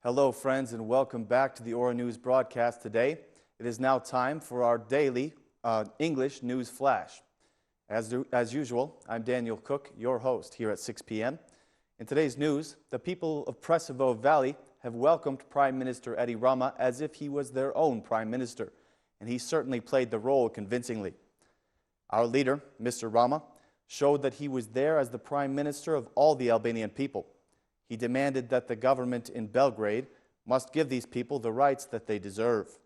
Hello, friends, and welcome back to the Aura News broadcast today. It is now time for our daily English News Flash. As usual, I'm Daniel Cook, your host here at 6 p.m. In today's news, the people of Preševo Valley have welcomed Prime Minister Edi Rama as if he was their own Prime Minister, and he certainly played the role convincingly. Our leader, Mr. Rama, showed that he was there as the Prime Minister of all the Albanian people. He demanded that the government in Belgrade must give these people the rights that they deserve.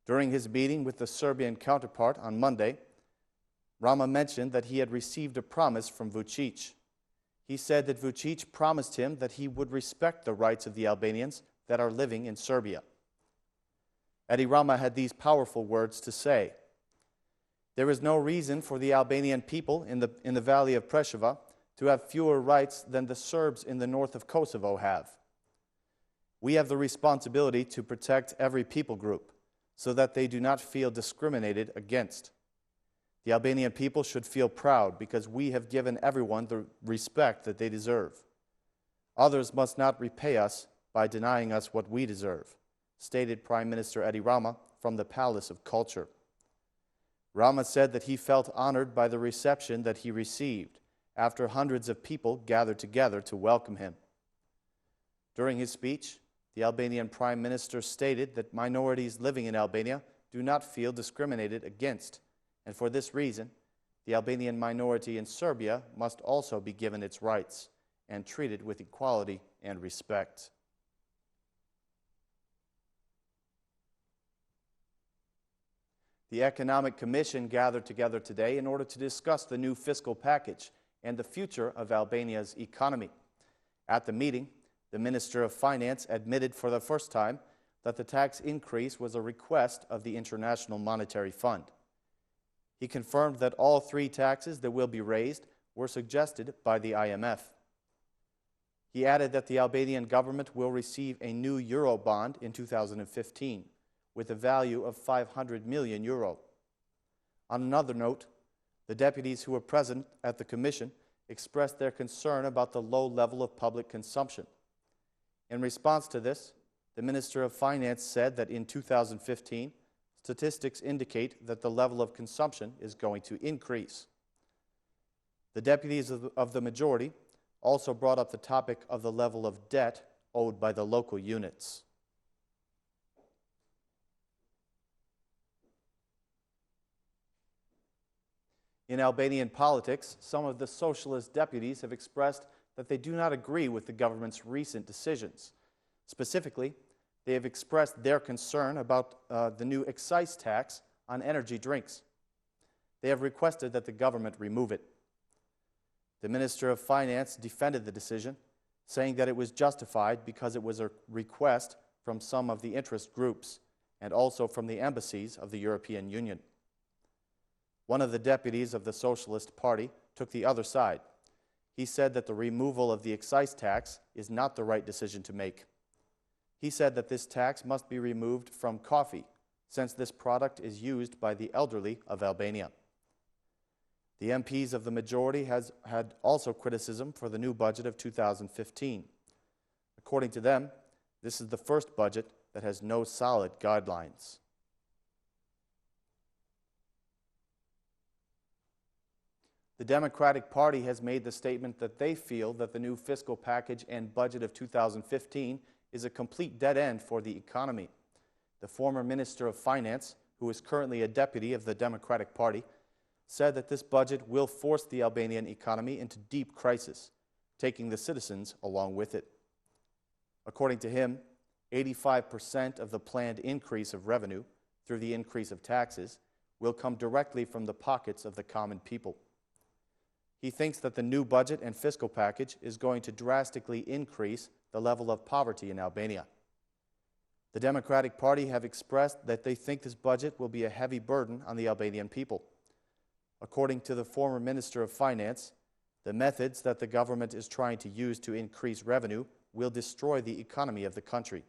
During his meeting with the Serbian counterpart on Monday, Rama mentioned that he had received a promise from Vučić. He said that Vučić promised him that he would respect the rights of the Albanians that are living in Serbia. Edi Rama had these powerful words to say: "There is no reason for the Albanian people in the valley of Preševa to have fewer rights than the Serbs in the north of Kosovo have. We have the responsibility to protect every people group so that they do not feel discriminated against. The Albanian people should feel proud because we have given everyone the respect that they deserve. Others must not repay us by denying us what we deserve," stated Prime Minister Edi Rama from the Palace of Culture. Rama said that he felt honored by the reception that he received after hundreds of people gathered together to welcome him. During his speech, the Albanian Prime Minister stated that minorities living in Albania do not feel discriminated against, and for this reason, the Albanian minority in Serbia must also be given its rights and treated with equality and respect. The Economic Commission gathered together today in order to discuss the new fiscal package and the future of Albania's economy. At the meeting, the Minister of Finance admitted for the first time that the tax increase was a request of the International Monetary Fund. He confirmed that all three taxes that will be raised were suggested by the IMF. He added that the Albanian government will receive a new euro bond in 2015 with a value of 500 million euro. On another note, the deputies who were present at the Commission expressed their concern about the low level of public consumption. In response to this, the Minister of Finance said that in 2015, statistics indicate that the level of consumption is going to increase. The deputies of the majority also brought up the topic of the level of debt owed by the local units. In Albanian politics, some of the socialist deputies have expressed that they do not agree with the government's recent decisions. Specifically, they have expressed their concern about the new excise tax on energy drinks. They have requested that the government remove it. The Minister of Finance defended the decision, saying that it was justified because it was a request from some of the interest groups and also from the embassies of the European Union. One of the deputies of the Socialist Party took the other side. He said that the removal of the excise tax is not the right decision to make. He said that this tax must be removed from coffee, since this product is used by the elderly of Albania. The MPs of the majority had also criticism for the new budget of 2015. According to them, this is the first budget that has no solid guidelines. The Democratic Party has made the statement that they feel that the new fiscal package and budget of 2015 is a complete dead end for the economy. The former Minister of Finance, who is currently a deputy of the Democratic Party, said that this budget will force the Albanian economy into deep crisis, taking the citizens along with it. According to him, 85% of the planned increase of revenue through the increase of taxes will come directly from the pockets of the common people. He thinks that the new budget and fiscal package is going to drastically increase the level of poverty in Albania. The Democratic Party have expressed that they think this budget will be a heavy burden on the Albanian people. According to the former Minister of Finance, the methods that the government is trying to use to increase revenue will destroy the economy of the country.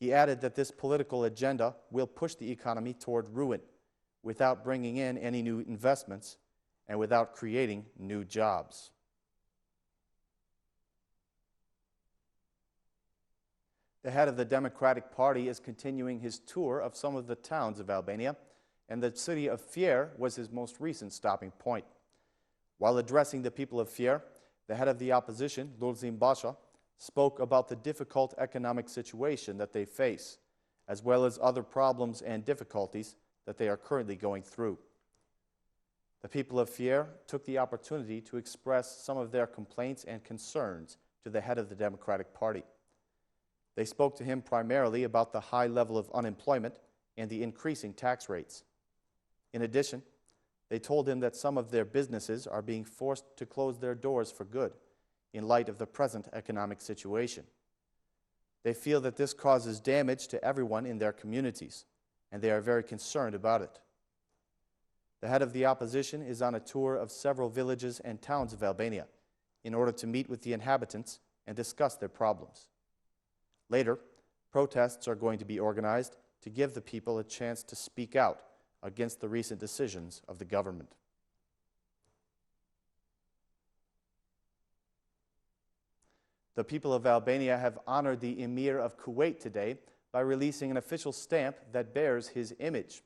He added that this political agenda will push the economy toward ruin without bringing in any new investments and without creating new jobs. The head of the Democratic Party is continuing his tour of some of the towns of Albania, and the city of Fier was his most recent stopping point. While addressing the people of Fier, the head of the opposition, Lulzim Basha, spoke about the difficult economic situation that they face, as well as other problems and difficulties that they are currently going through. The people of Fier took the opportunity to express some of their complaints and concerns to the head of the Democratic Party. They spoke to him primarily about the high level of unemployment and the increasing tax rates. In addition, they told him that some of their businesses are being forced to close their doors for good in light of the present economic situation. They feel that this causes damage to everyone in their communities, and they are very concerned about it. The head of the opposition is on a tour of several villages and towns of Albania in order to meet with the inhabitants and discuss their problems. Later, protests are going to be organized to give the people a chance to speak out against the recent decisions of the government. The people of Albania have honored the Emir of Kuwait today by releasing an official stamp that bears his image.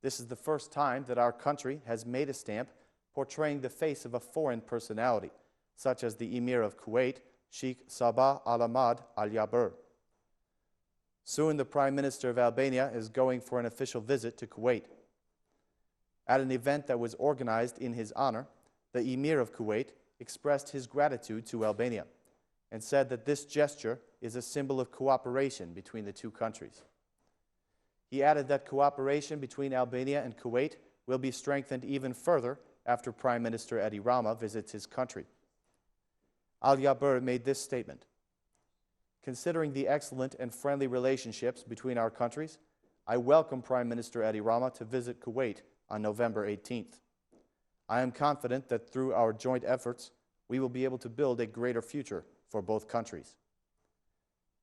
This is the first time that our country has made a stamp portraying the face of a foreign personality, such as the Emir of Kuwait, Sheikh Sabah Al-Ahmad Al-Jaber. Soon, the Prime Minister of Albania is going for an official visit to Kuwait. At an event that was organized in his honor, the Emir of Kuwait expressed his gratitude to Albania and said that this gesture is a symbol of cooperation between the two countries. He added that cooperation between Albania and Kuwait will be strengthened even further after Prime Minister Edi Rama visits his country. Al-Jaber made this statement: "Considering the excellent and friendly relationships between our countries, I welcome Prime Minister Edi Rama to visit Kuwait on November 18th. I am confident that through our joint efforts, we will be able to build a greater future for both countries."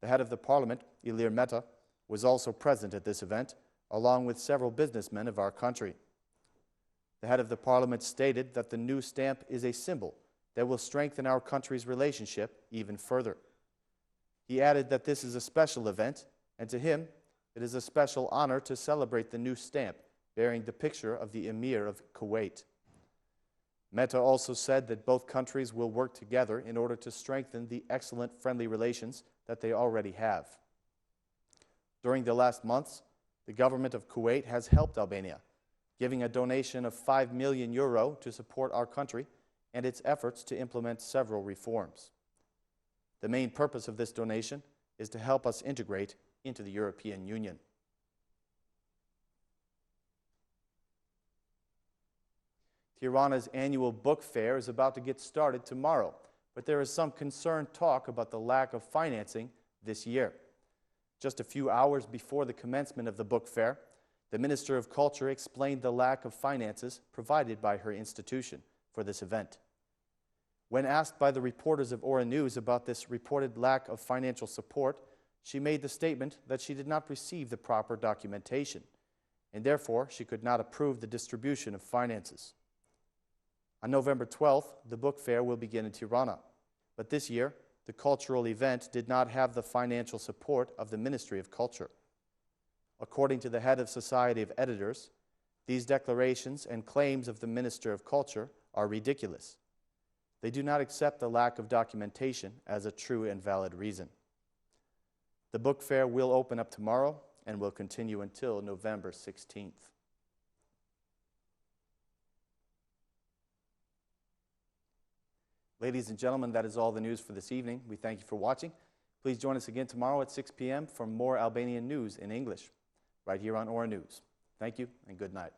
The head of the parliament, Ilir Meta, was also present at this event, along with several businessmen of our country. The head of the parliament stated that the new stamp is a symbol that will strengthen our country's relationship even further. He added that this is a special event, and to him, it is a special honor to celebrate the new stamp bearing the picture of the Emir of Kuwait. Meta also said that both countries will work together in order to strengthen the excellent friendly relations that they already have. During the last months, the government of Kuwait has helped Albania, giving a donation of €5 million to support our country and its efforts to implement several reforms. The main purpose of this donation is to help us integrate into the European Union. Tirana's annual book fair is about to get started tomorrow, but there is some concerned talk about the lack of financing this year. Just a few hours before the commencement of the book fair, the Minister of Culture explained the lack of finances provided by her institution for this event. When asked by the reporters of Ora News about this reported lack of financial support, she made the statement that she did not receive the proper documentation, and therefore she could not approve the distribution of finances. On November 12th, the book fair will begin in Tirana, but this year, the cultural event did not have the financial support of the Ministry of Culture. According to the head of Society of Editors, these declarations and claims of the Minister of Culture are ridiculous. They do not accept the lack of documentation as a true and valid reason. The book fair will open up tomorrow and will continue until November 16th. Ladies and gentlemen, that is all the news for this evening. We thank you for watching. Please join us again tomorrow at 6 p.m. for more Albanian news in English, right here on Ora News. Thank you and good night.